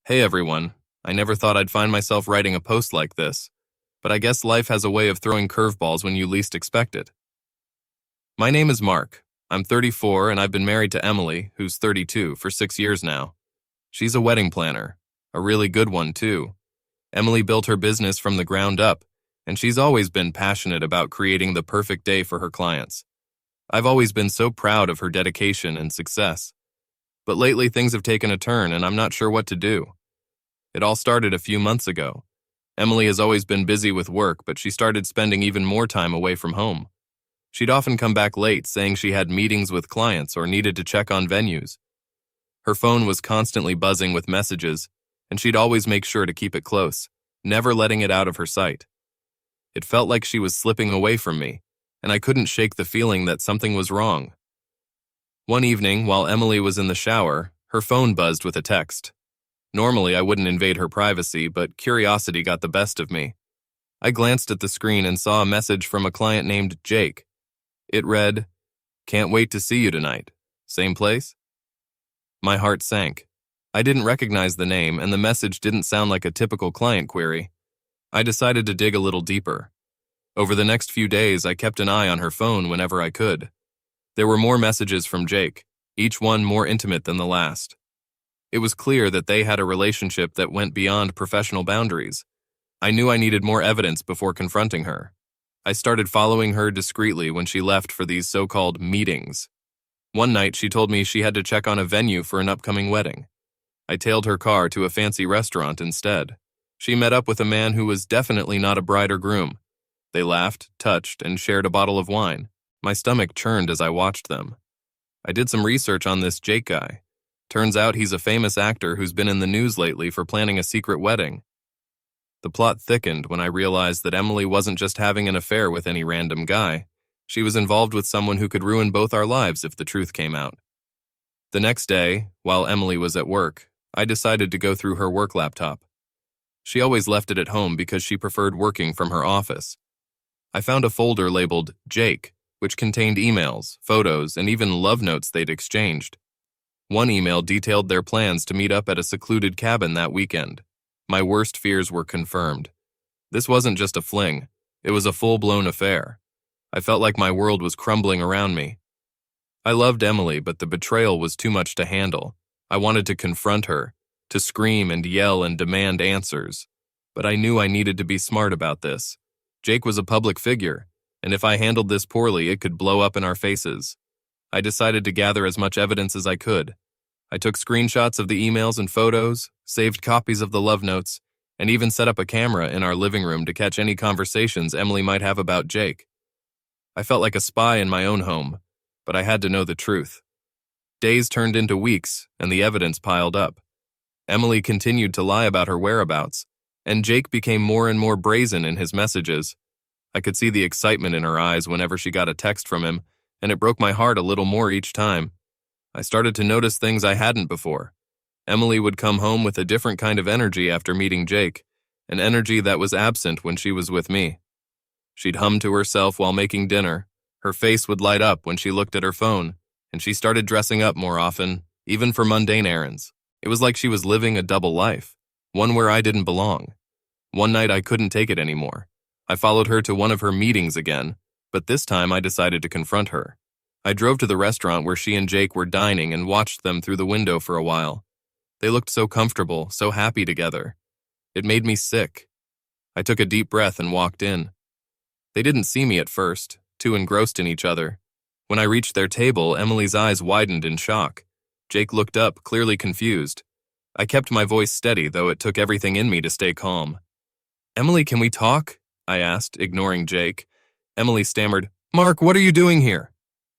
Hey everyone, I never thought I'd find myself writing a post like this, but I guess life has a way of throwing curveballs when you least expect it. My name is Mark. I'm 34 and I've been married to Emily, who's 32, for 6 years now. She's a wedding planner, a really good one too. Emily built her business from the ground up, and she's always been passionate about creating the perfect day for her clients. I've always been so proud of her dedication and success. But lately things have taken a turn and I'm not sure what to do. It all started a few months ago. Emily has always been busy with work, but she started spending even more time away from home. She'd often come back late, saying she had meetings with clients or needed to check on venues. Her phone was constantly buzzing with messages, and she'd always make sure to keep it close, never letting it out of her sight. It felt like she was slipping away from me, and I couldn't shake the feeling that something was wrong. One evening, while Emily was in the shower, her phone buzzed with a text. Normally, I wouldn't invade her privacy, but curiosity got the best of me. I glanced at the screen and saw a message from a client named Jake. It read, "Can't wait to see you tonight. Same place?" My heart sank. I didn't recognize the name, and the message didn't sound like a typical client query. I decided to dig a little deeper. Over the next few days, I kept an eye on her phone whenever I could. There were more messages from Jake, each one more intimate than the last. It was clear that they had a relationship that went beyond professional boundaries. I knew I needed more evidence before confronting her. I started following her discreetly when she left for these so-called meetings. One night, she told me she had to check on a venue for an upcoming wedding. I tailed her car to a fancy restaurant instead. She met up with a man who was definitely not a bride or groom. They laughed, touched, and shared a bottle of wine. My stomach churned as I watched them. I did some research on this Jake guy. Turns out he's a famous actor who's been in the news lately for planning a secret wedding. The plot thickened when I realized that Emily wasn't just having an affair with any random guy. She was involved with someone who could ruin both our lives if the truth came out. The next day, while Emily was at work, I decided to go through her work laptop. She always left it at home because she preferred working from her office. I found a folder labeled Jake, which contained emails, photos, and even love notes they'd exchanged. One email detailed their plans to meet up at a secluded cabin that weekend. My worst fears were confirmed. This wasn't just a fling, it was a full-blown affair. I felt like my world was crumbling around me. I loved Emily, but the betrayal was too much to handle. I wanted to confront her, to scream and yell and demand answers. But I knew I needed to be smart about this. Jake was a public figure, and if I handled this poorly, it could blow up in our faces. I decided to gather as much evidence as I could. I took screenshots of the emails and photos, saved copies of the love notes, and even set up a camera in our living room to catch any conversations Emily might have about Jake. I felt like a spy in my own home, but I had to know the truth. Days turned into weeks, and the evidence piled up. Emily continued to lie about her whereabouts, and Jake became more and more brazen in his messages. I could see the excitement in her eyes whenever she got a text from him, and it broke my heart a little more each time. I started to notice things I hadn't before. Emily would come home with a different kind of energy after meeting Jake, an energy that was absent when she was with me. She'd hum to herself while making dinner, her face would light up when she looked at her phone, and she started dressing up more often, even for mundane errands. It was like she was living a double life, one where I didn't belong. One night I couldn't take it anymore. I followed her to one of her meetings again, but this time I decided to confront her. I drove to the restaurant where she and Jake were dining and watched them through the window for a while. They looked so comfortable, so happy together. It made me sick. I took a deep breath and walked in. They didn't see me at first, too engrossed in each other. When I reached their table, Emily's eyes widened in shock. Jake looked up, clearly confused. I kept my voice steady, though it took everything in me to stay calm. "Emily, can we talk?" I asked, ignoring Jake. Emily stammered, "Mark, what are you doing here?"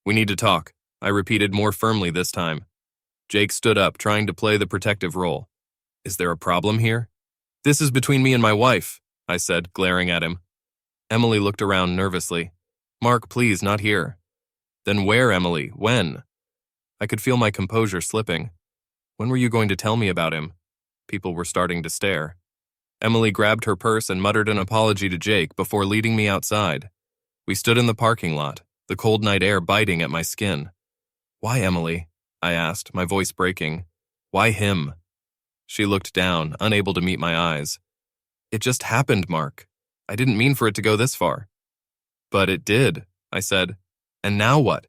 "We need to talk," I repeated more firmly this time. Jake stood up, trying to play the protective role. "Is there a problem here?" "This is between me and my wife," I said, glaring at him. Emily looked around nervously. "Mark, please, not here." "Then where, Emily? When?" I could feel my composure slipping. "When were you going to tell me about him?" People were starting to stare. Emily grabbed her purse and muttered an apology to Jake before leading me outside. We stood in the parking lot, the cold night air biting at my skin. "Why, Emily?" I asked, my voice breaking. "Why him?" She looked down, unable to meet my eyes. It just happened, Mark. I didn't mean for it to go this far. But it did, I said. And now what?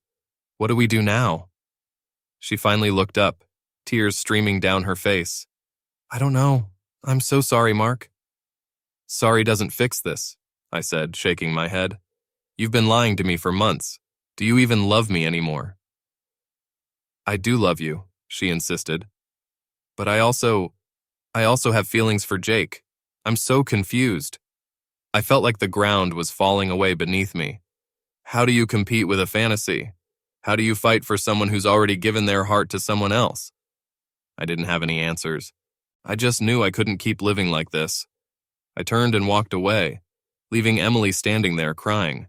What do we do now? She finally looked up, tears streaming down her face. I don't know. I'm so sorry, Mark. Sorry doesn't fix this, I said, shaking my head. You've been lying to me for months. Do you even love me anymore? I do love you, she insisted. But I also have feelings for Jake. I'm so confused. I felt like the ground was falling away beneath me. How do you compete with a fantasy? How do you fight for someone who's already given their heart to someone else? I didn't have any answers. I just knew I couldn't keep living like this. I turned and walked away, leaving Emily standing there crying.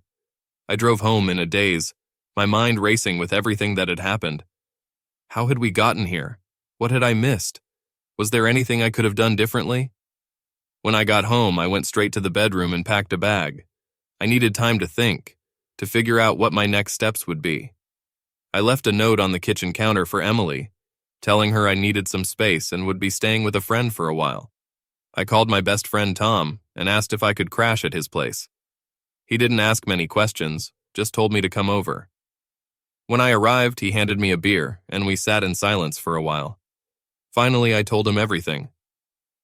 I drove home in a daze, my mind racing with everything that had happened. How had we gotten here? What had I missed? Was there anything I could have done differently? When I got home, I went straight to the bedroom and packed a bag. I needed time to think, to figure out what my next steps would be. I left a note on the kitchen counter for Emily, telling her I needed some space and would be staying with a friend for a while. I called my best friend Tom and asked if I could crash at his place. He didn't ask many questions, just told me to come over. When I arrived, he handed me a beer, and we sat in silence for a while. Finally, I told him everything.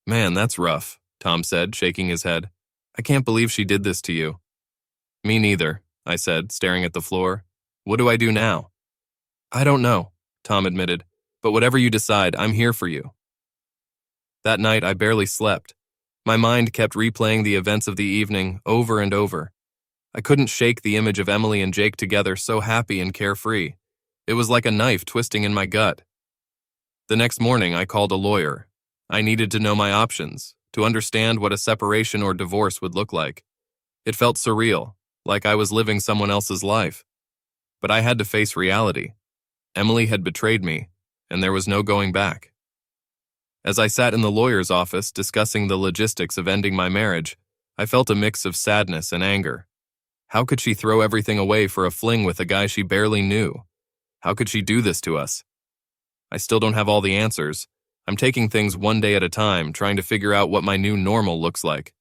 Man, that's rough, Tom said, shaking his head. I can't believe she did this to you. Me neither, I said, staring at the floor. What do I do now? I don't know, Tom admitted, but whatever you decide, I'm here for you. That night, I barely slept. My mind kept replaying the events of the evening over and over. I couldn't shake the image of Emily and Jake together so happy and carefree. It was like a knife twisting in my gut. The next morning, I called a lawyer. I needed to know my options, to understand what a separation or divorce would look like. It felt surreal, like I was living someone else's life. But I had to face reality. Emily had betrayed me, and there was no going back. As I sat in the lawyer's office discussing the logistics of ending my marriage, I felt a mix of sadness and anger. How could she throw everything away for a fling with a guy she barely knew? How could she do this to us? I still don't have all the answers. I'm taking things one day at a time, trying to figure out what my new normal looks like.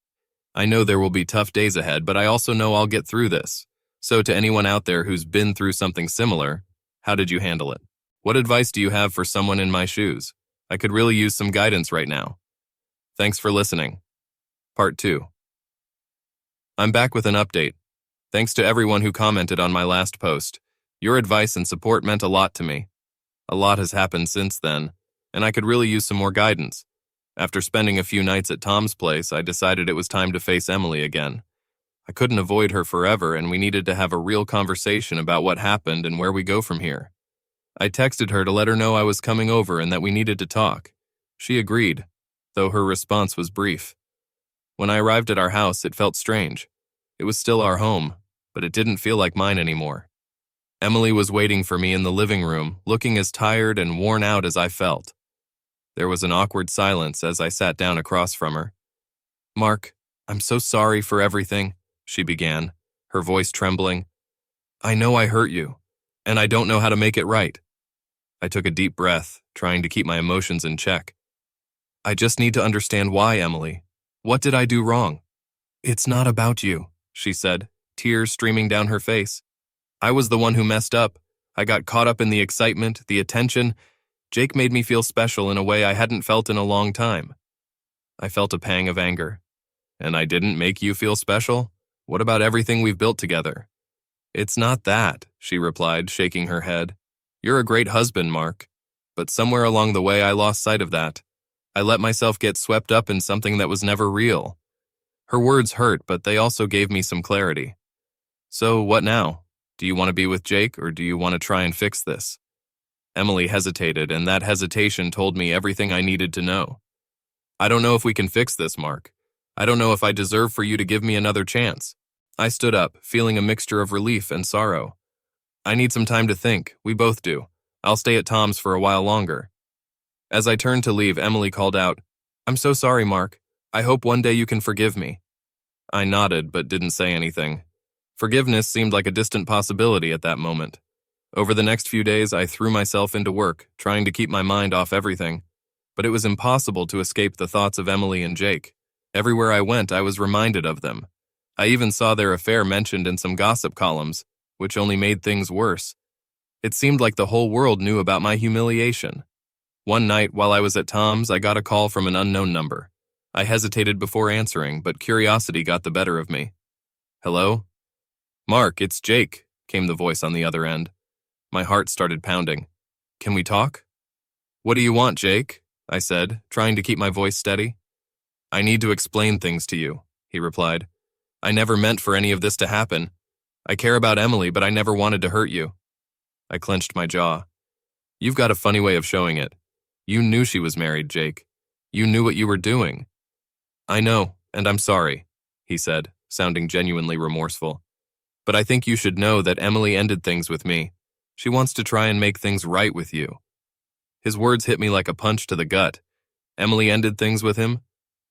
I know there will be tough days ahead, but I also know I'll get through this. So to anyone out there who's been through something similar, how did you handle it? What advice do you have for someone in my shoes? I could really use some guidance right now. Thanks for listening. Part 2. I'm back with an update. Thanks to everyone who commented on my last post. Your advice and support meant a lot to me. A lot has happened since then, and I could really use some more guidance. After spending a few nights at Tom's place, I decided it was time to face Emily again. I couldn't avoid her forever, and we needed to have a real conversation about what happened and where we go from here. I texted her to let her know I was coming over and that we needed to talk. She agreed, though her response was brief. When I arrived at our house, it felt strange. It was still our home, but it didn't feel like mine anymore. Emily was waiting for me in the living room, looking as tired and worn out as I felt. There was an awkward silence as I sat down across from her. Mark, I'm so sorry for everything, she began, her voice trembling. I know I hurt you, and I don't know how to make it right. I took a deep breath, trying to keep my emotions in check. I just need to understand why, Emily. What did I do wrong? It's not about you, she said, tears streaming down her face. I was the one who messed up. I got caught up in the excitement, the attention. Jake made me feel special in a way I hadn't felt in a long time. I felt a pang of anger. And I didn't make you feel special? What about everything we've built together? It's not that, she replied, shaking her head. You're a great husband, Mark. But somewhere along the way I lost sight of that. I let myself get swept up in something that was never real. Her words hurt, but they also gave me some clarity. So what now? Do you want to be with Jake, or do you want to try and fix this? Emily hesitated, and that hesitation told me everything I needed to know. I don't know if we can fix this, Mark. I don't know if I deserve for you to give me another chance. I stood up, feeling a mixture of relief and sorrow. I need some time to think. We both do. I'll stay at Tom's for a while longer. As I turned to leave, Emily called out, I'm so sorry, Mark. I hope one day you can forgive me. I nodded, but didn't say anything. Forgiveness seemed like a distant possibility at that moment. Over the next few days, I threw myself into work, trying to keep my mind off everything. but it was impossible to escape the thoughts of Emily and Jake. Everywhere I went, I was reminded of them. I even saw their affair mentioned in some gossip columns, which only made things worse. It seemed like the whole world knew about my humiliation. One night, while I was at Tom's, I got a call from an unknown number. I hesitated before answering, but curiosity got the better of me. "Hello?" "Mark, it's Jake," came the voice on the other end. My heart started pounding. "Can we talk?" "What do you want, Jake?" I said, trying to keep my voice steady. "I need to explain things to you," he replied. "I never meant for any of this to happen. I care about Emily, but I never wanted to hurt you." I clenched my jaw. "You've got a funny way of showing it. You knew she was married, Jake. You knew what you were doing." "I know, and I'm sorry," he said, sounding genuinely remorseful. "But I think you should know that Emily ended things with me. She wants to try and make things right with you." His words hit me like a punch to the gut. Emily ended things with him?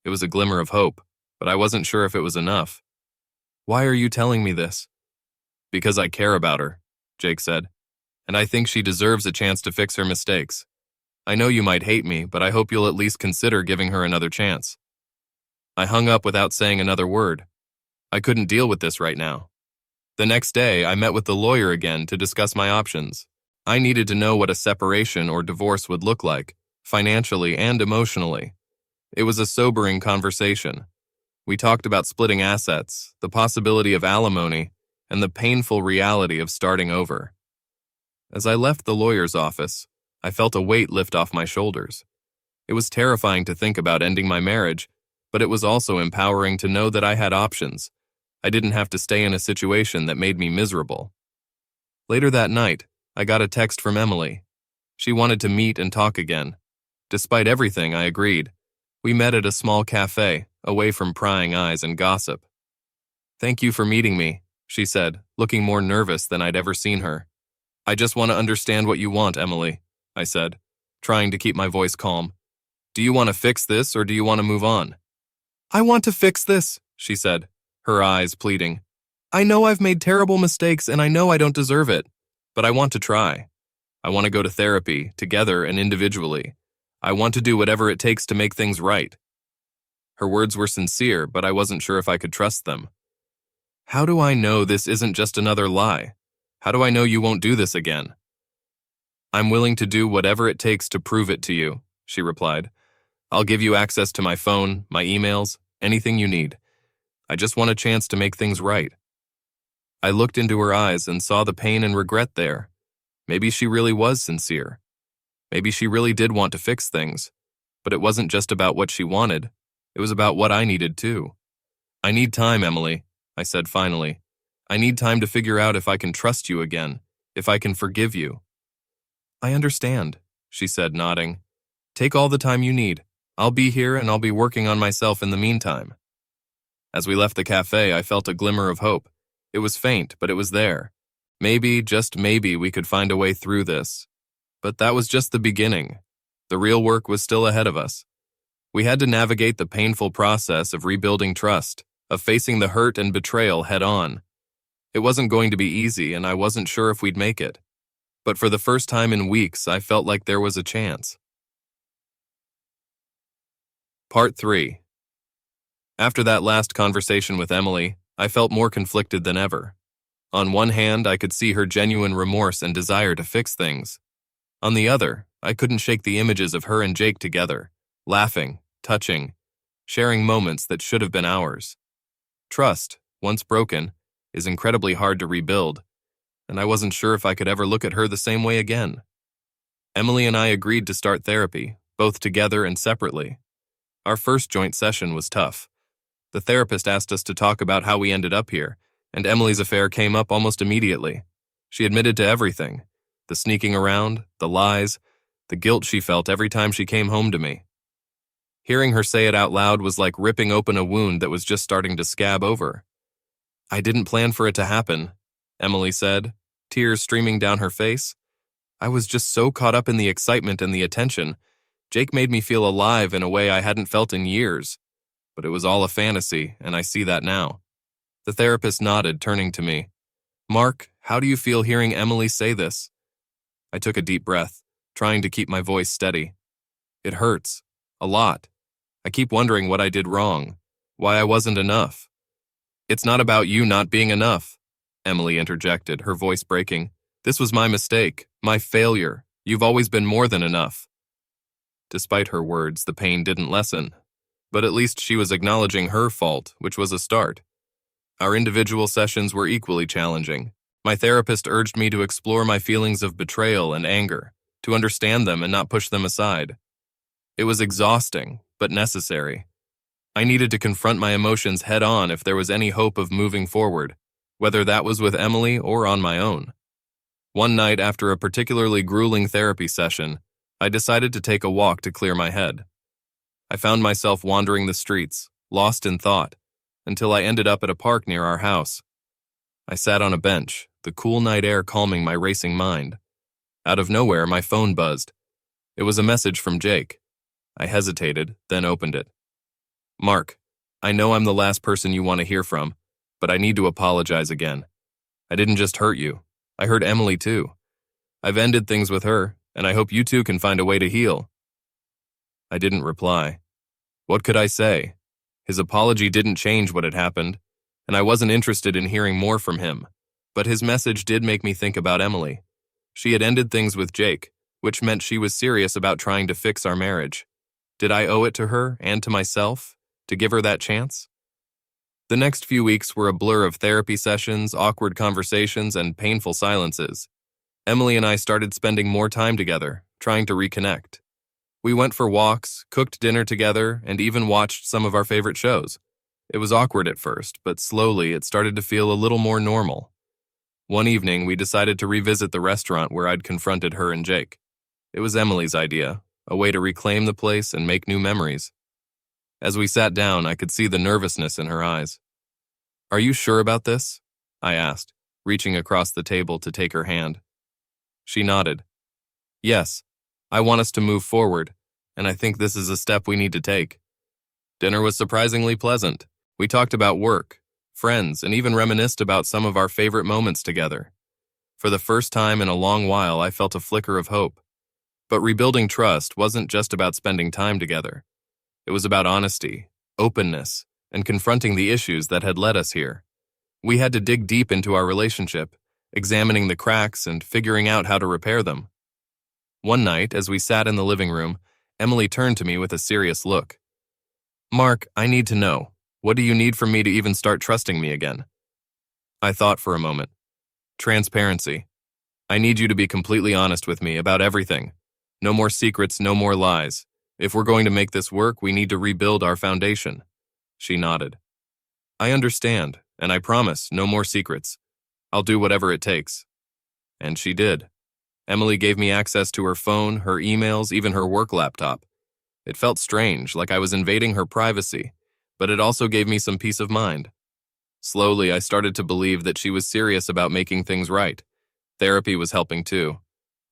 It was a glimmer of hope, but I wasn't sure if it was enough. "Why are you telling me this?" "Because I care about her," Jake said, "and I think she deserves a chance to fix her mistakes. I know you might hate me, but I hope you'll at least consider giving her another chance." I hung up without saying another word. I couldn't deal with this right now. The next day, I met with the lawyer again to discuss my options. I needed to know what a separation or divorce would look like, financially and emotionally. It was a sobering conversation. We talked about splitting assets, the possibility of alimony, and the painful reality of starting over. As I left the lawyer's office, I felt a weight lift off my shoulders. It was terrifying to think about ending my marriage, but it was also empowering to know that I had options. I didn't have to stay in a situation that made me miserable. Later that night, I got a text from Emily. She wanted to meet and talk again. Despite everything, I agreed. We met at a small cafe, away from prying eyes and gossip. "Thank you for meeting me," she said, looking more nervous than I'd ever seen her. "I just want to understand what you want, Emily," I said, trying to keep my voice calm. "Do you want to fix this or do you want to move on?" "I want to fix this," she said, her eyes pleading. "I know I've made terrible mistakes and I know I don't deserve it, but I want to try. I want to go to therapy, together and individually. I want to do whatever it takes to make things right." Her words were sincere, but I wasn't sure if I could trust them. "How do I know this isn't just another lie? How do I know you won't do this again?" "I'm willing to do whatever it takes to prove it to you," she replied. "I'll give you access to my phone, my emails, anything you need. I just want a chance to make things right." I looked into her eyes and saw the pain and regret there. Maybe she really was sincere. Maybe she really did want to fix things, but it wasn't just about what she wanted. It was about what I needed too. "I need time, Emily," I said finally. "I need time to figure out if I can trust you again, if I can forgive you." "I understand," she said, nodding. "Take all the time you need. I'll be here and I'll be working on myself in the meantime." As we left the cafe, I felt a glimmer of hope. It was faint, but it was there. Maybe, just maybe, we could find a way through this. But that was just the beginning. The real work was still ahead of us. We had to navigate the painful process of rebuilding trust, of facing the hurt and betrayal head on. It wasn't going to be easy, and I wasn't sure if we'd make it. But for the first time in weeks, I felt like there was a chance. Part 3. After that last conversation with Emily, I felt more conflicted than ever. On one hand, I could see her genuine remorse and desire to fix things. On the other, I couldn't shake the images of her and Jake together, laughing, touching, sharing moments that should have been ours. Trust, once broken, is incredibly hard to rebuild, and I wasn't sure if I could ever look at her the same way again. Emily and I agreed to start therapy, both together and separately. Our first joint session was tough. The therapist asked us to talk about how we ended up here, and Emily's affair came up almost immediately. She admitted to everything: the sneaking around, the lies, the guilt she felt every time she came home to me. Hearing her say it out loud was like ripping open a wound that was just starting to scab over. "I didn't plan for it to happen," Emily said, tears streaming down her face. "I was just so caught up in the excitement and the attention. Jake made me feel alive in a way I hadn't felt in years. But it was all a fantasy, and I see that now." The therapist nodded, turning to me. "Mark, how do you feel hearing Emily say this?" I took a deep breath, trying to keep my voice steady. It hurts. A lot. I keep wondering what I did wrong, why I wasn't enough. It's not about you not being enough, Emily interjected, her voice breaking. This was my mistake, my failure. You've always been more than enough. Despite her words, the pain didn't lessen. But at least she was acknowledging her fault, which was a start. Our individual sessions were equally challenging. My therapist urged me to explore my feelings of betrayal and anger, to understand them and not push them aside. It was exhausting, but necessary. I needed to confront my emotions head-on if there was any hope of moving forward, whether that was with Emily or on my own. One night after a particularly grueling therapy session, I decided to take a walk to clear my head. I found myself wandering the streets, lost in thought, until I ended up at a park near our house. I sat on a bench, the cool night air calming my racing mind. Out of nowhere, my phone buzzed. It was a message from Jake. I hesitated, then opened it. Mark, I know I'm the last person you want to hear from, but I need to apologize again. I didn't just hurt you. I hurt Emily too. I've ended things with her, and I hope you two can find a way to heal. I didn't reply. What could I say? His apology didn't change what had happened, and I wasn't interested in hearing more from him. But his message did make me think about Emily. She had ended things with Jake, which meant she was serious about trying to fix our marriage. Did I owe it to her and to myself to give her that chance? The next few weeks were a blur of therapy sessions, awkward conversations, and painful silences. Emily and I started spending more time together, trying to reconnect. We went for walks, cooked dinner together, and even watched some of our favorite shows. It was awkward at first, but slowly it started to feel a little more normal. One evening, we decided to revisit the restaurant where I'd confronted her and Jake. It was Emily's idea, a way to reclaim the place and make new memories. As we sat down, I could see the nervousness in her eyes. Are you sure about this? I asked, reaching across the table to take her hand. She nodded. Yes, I want us to move forward, and I think this is a step we need to take. Dinner was surprisingly pleasant. We talked about work, friends, and even reminisced about some of our favorite moments together. For the first time in a long while, I felt a flicker of hope. But rebuilding trust wasn't just about spending time together. It was about honesty, openness, and confronting the issues that had led us here. We had to dig deep into our relationship, examining the cracks and figuring out how to repair them. One night, as we sat in the living room, Emily turned to me with a serious look. Mark, I need to know. What do you need from me to even start trusting me again? I thought for a moment. Transparency. I need you to be completely honest with me about everything. No more secrets, no more lies. If we're going to make this work, we need to rebuild our foundation. She nodded. I understand, and I promise no more secrets. I'll do whatever it takes. And she did. Emily gave me access to her phone, her emails, even her work laptop. It felt strange, like I was invading her privacy, but it also gave me some peace of mind. Slowly, I started to believe that she was serious about making things right. Therapy was helping too.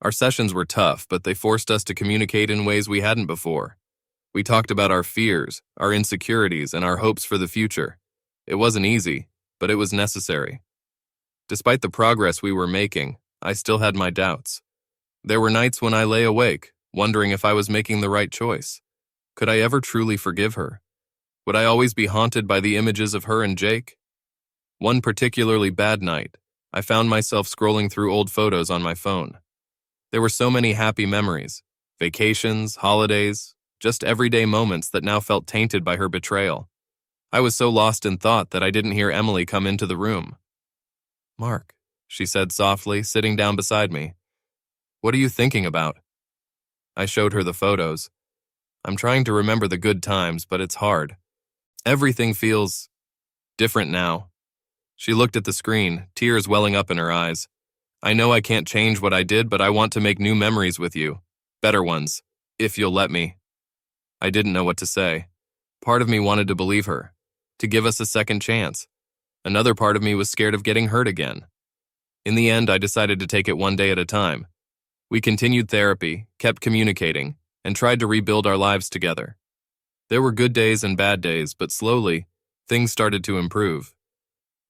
Our sessions were tough, but they forced us to communicate in ways we hadn't before. We talked about our fears, our insecurities, and our hopes for the future. It wasn't easy, but it was necessary. Despite the progress we were making, I still had my doubts. There were nights when I lay awake, wondering if I was making the right choice. Could I ever truly forgive her? Would I always be haunted by the images of her and Jake? One particularly bad night, I found myself scrolling through old photos on my phone. There were so many happy memories, vacations, holidays, just everyday moments that now felt tainted by her betrayal. I was so lost in thought that I didn't hear Emily come into the room. Mark, she said softly, sitting down beside me. What are you thinking about? I showed her the photos. I'm trying to remember the good times, but it's hard. Everything feels different now. She looked at the screen, tears welling up in her eyes. I know I can't change what I did, but I want to make new memories with you. Better ones, if you'll let me. I didn't know what to say. Part of me wanted to believe her, to give us a second chance. Another part of me was scared of getting hurt again. In the end, I decided to take it one day at a time. We continued therapy, kept communicating, and tried to rebuild our lives together. There were good days and bad days, but slowly, things started to improve.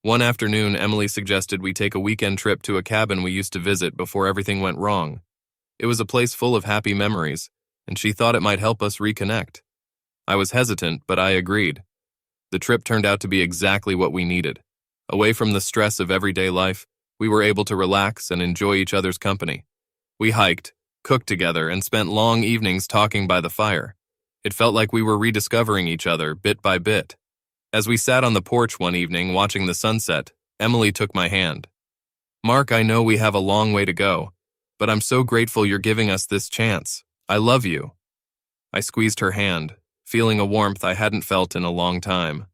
One afternoon, Emily suggested we take a weekend trip to a cabin we used to visit before everything went wrong. It was a place full of happy memories, and she thought it might help us reconnect. I was hesitant, but I agreed. The trip turned out to be exactly what we needed. Away from the stress of everyday life, we were able to relax and enjoy each other's company. We hiked, cooked together, and spent long evenings talking by the fire. It felt like we were rediscovering each other bit by bit. As we sat on the porch one evening watching the sunset, Emily took my hand. "Mark, I know we have a long way to go, but I'm so grateful you're giving us this chance. I love you." I squeezed her hand, feeling a warmth I hadn't felt in a long time.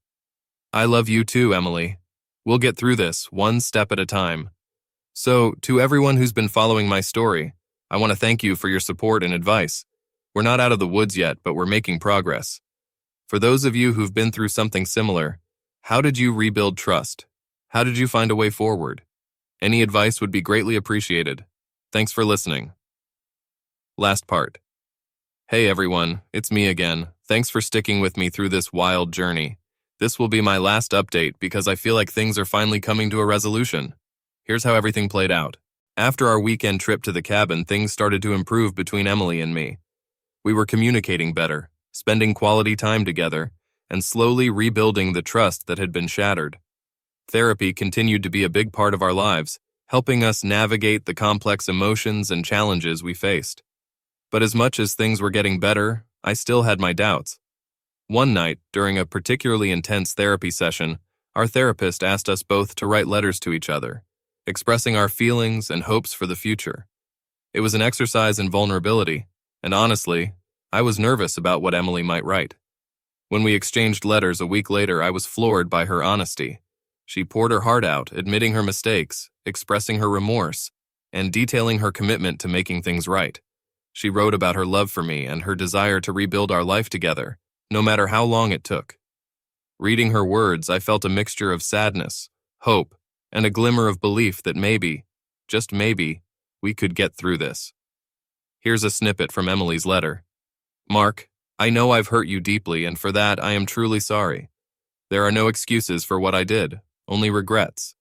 "I love you too, Emily. We'll get through this, one step at a time." So, to everyone who's been following my story, I want to thank you for your support and advice. We're not out of the woods yet, but we're making progress. For those of you who've been through something similar, how did you rebuild trust? How did you find a way forward? Any advice would be greatly appreciated. Thanks for listening. Last part. Hey everyone, it's me again. Thanks for sticking with me through this wild journey. This will be my last update because I feel like things are finally coming to a resolution. Here's how everything played out. After our weekend trip to the cabin, things started to improve between Emily and me. We were communicating better, spending quality time together, and slowly rebuilding the trust that had been shattered. Therapy continued to be a big part of our lives, helping us navigate the complex emotions and challenges we faced. But as much as things were getting better, I still had my doubts. One night, during a particularly intense therapy session, our therapist asked us both to write letters to each other, expressing our feelings and hopes for the future. It was an exercise in vulnerability, and honestly, I was nervous about what Emily might write. When we exchanged letters a week later, I was floored by her honesty. She poured her heart out, admitting her mistakes, expressing her remorse, and detailing her commitment to making things right. She wrote about her love for me and her desire to rebuild our life together, no matter how long it took. Reading her words, I felt a mixture of sadness, hope, and a glimmer of belief that maybe, just maybe, we could get through this. Here's a snippet from Emily's letter. "Mark, I know I've hurt you deeply, and for that I am truly sorry. There are no excuses for what I did, only regrets.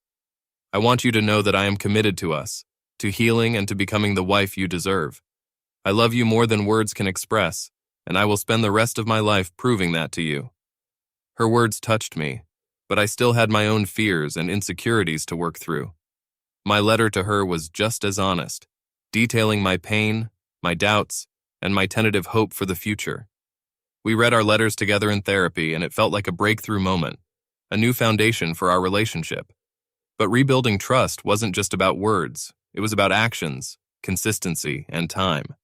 I want you to know that I am committed to us, to healing and to becoming the wife you deserve. I love you more than words can express, and I will spend the rest of my life proving that to you." Her words touched me, but I still had my own fears and insecurities to work through. My letter to her was just as honest, detailing my pain, my doubts, and my tentative hope for the future. We read our letters together in therapy, and it felt like a breakthrough moment, a new foundation for our relationship. But rebuilding trust wasn't just about words, it was about actions, consistency, and time.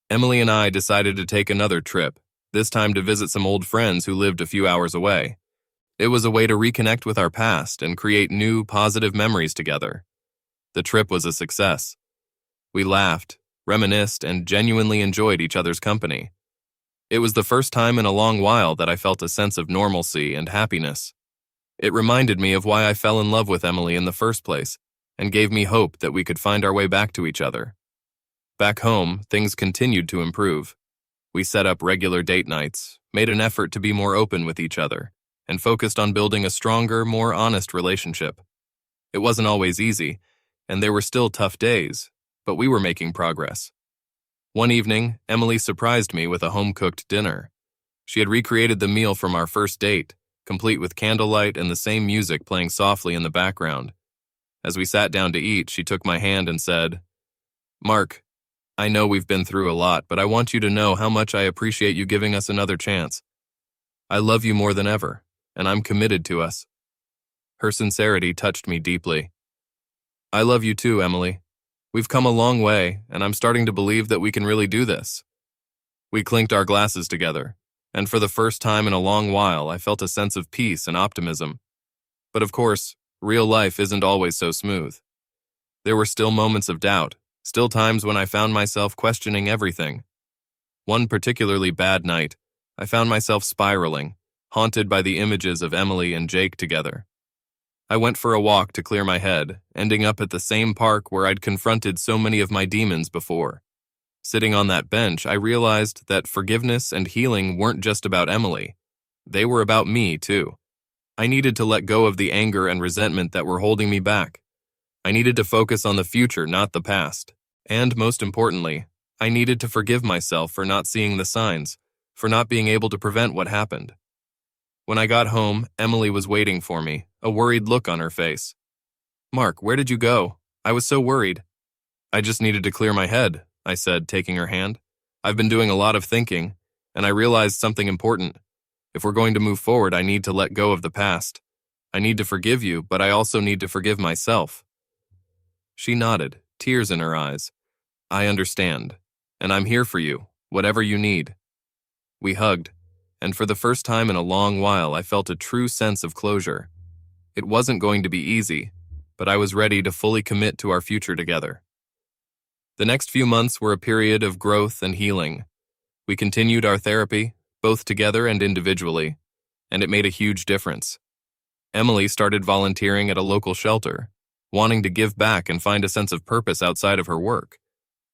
Emily and I decided to take another trip, this time to visit some old friends who lived a few hours away. It was a way to reconnect with our past and create new, positive memories together. The trip was a success. We laughed, reminisced, and genuinely enjoyed each other's company. It was the first time in a long while that I felt a sense of normalcy and happiness. It reminded me of why I fell in love with Emily in the first place, and gave me hope that we could find our way back to each other. Back home, things continued to improve. We set up regular date nights, made an effort to be more open with each other, and focused on building a stronger, more honest relationship. It wasn't always easy, and there were still tough days, but we were making progress. One evening, Emily surprised me with a home-cooked dinner. She had recreated the meal from our first date, complete with candlelight and the same music playing softly in the background. As we sat down to eat, she took my hand and said, "Mark, I know we've been through a lot, but I want you to know how much I appreciate you giving us another chance. I love you more than ever, and I'm committed to us." Her sincerity touched me deeply. "I love you too, Emily. We've come a long way, and I'm starting to believe that we can really do this." We clinked our glasses together, and for the first time in a long while, I felt a sense of peace and optimism. But of course, real life isn't always so smooth. There were still moments of doubt, still times when I found myself questioning everything. One particularly bad night, I found myself spiraling, haunted by the images of Emily and Jake together. I went for a walk to clear my head, ending up at the same park where I'd confronted so many of my demons before. Sitting on that bench, I realized that forgiveness and healing weren't just about Emily. They were about me, too. I needed to let go of the anger and resentment that were holding me back. I needed to focus on the future, not the past. And most importantly, I needed to forgive myself for not seeing the signs, for not being able to prevent what happened. When I got home, Emily was waiting for me, a worried look on her face. "Mark, where did you go? I was so worried." "I just needed to clear my head," I said, taking her hand. "I've been doing a lot of thinking, and I realized something important. If we're going to move forward, I need to let go of the past. I need to forgive you, but I also need to forgive myself." She nodded, tears in her eyes. "I understand, and I'm here for you, whatever you need." We hugged, and for the first time in a long while, I felt a true sense of closure. It wasn't going to be easy, but I was ready to fully commit to our future together. The next few months were a period of growth and healing. We continued our therapy, both together and individually, and it made a huge difference. Emily started volunteering at a local shelter, wanting to give back and find a sense of purpose outside of her work.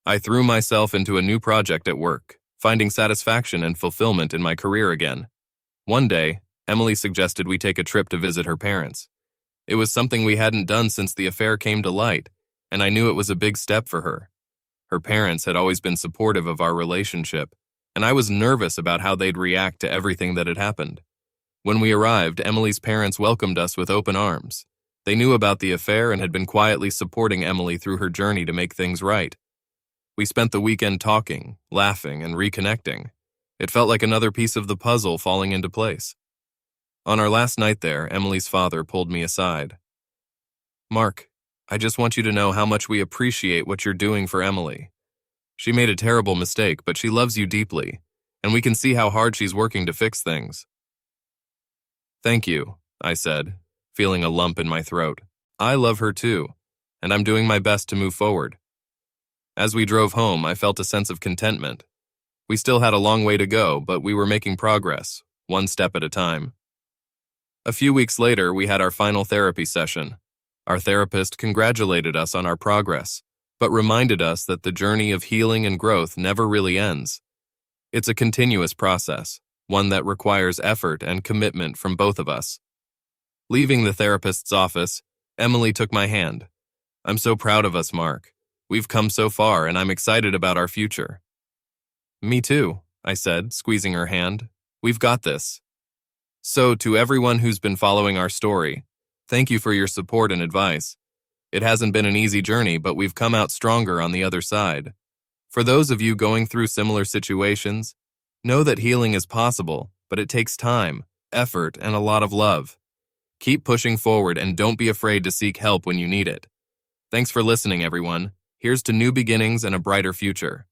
I threw myself into a new project at work, finding satisfaction and fulfillment in my career again. One day, Emily suggested we take a trip to visit her parents. It was something we hadn't done since the affair came to light, and I knew it was a big step for her. Her parents had always been supportive of our relationship, and I was nervous about how they'd react to everything that had happened. When we arrived, Emily's parents welcomed us with open arms. They knew about the affair and had been quietly supporting Emily through her journey to make things right. We spent the weekend talking, laughing, and reconnecting. It felt like another piece of the puzzle falling into place. On our last night there, Emily's father pulled me aside. "Mark, I just want you to know how much we appreciate what you're doing for Emily. She made a terrible mistake, but she loves you deeply, and we can see how hard she's working to fix things." "Thank you," I said, feeling a lump in my throat. "I love her too, and I'm doing my best to move forward." As we drove home, I felt a sense of contentment. We still had a long way to go, but we were making progress, one step at a time. A few weeks later, we had our final therapy session. Our therapist congratulated us on our progress, but reminded us that the journey of healing and growth never really ends. It's a continuous process, one that requires effort and commitment from both of us. Leaving the therapist's office, Emily took my hand. "I'm so proud of us, Mark. We've come so far, and I'm excited about our future." "Me too," I said, squeezing her hand. "We've got this." So, to everyone who's been following our story, thank you for your support and advice. It hasn't been an easy journey, but we've come out stronger on the other side. For those of you going through similar situations, know that healing is possible, but it takes time, effort, and a lot of love. Keep pushing forward and don't be afraid to seek help when you need it. Thanks for listening, everyone. Here's to new beginnings and a brighter future.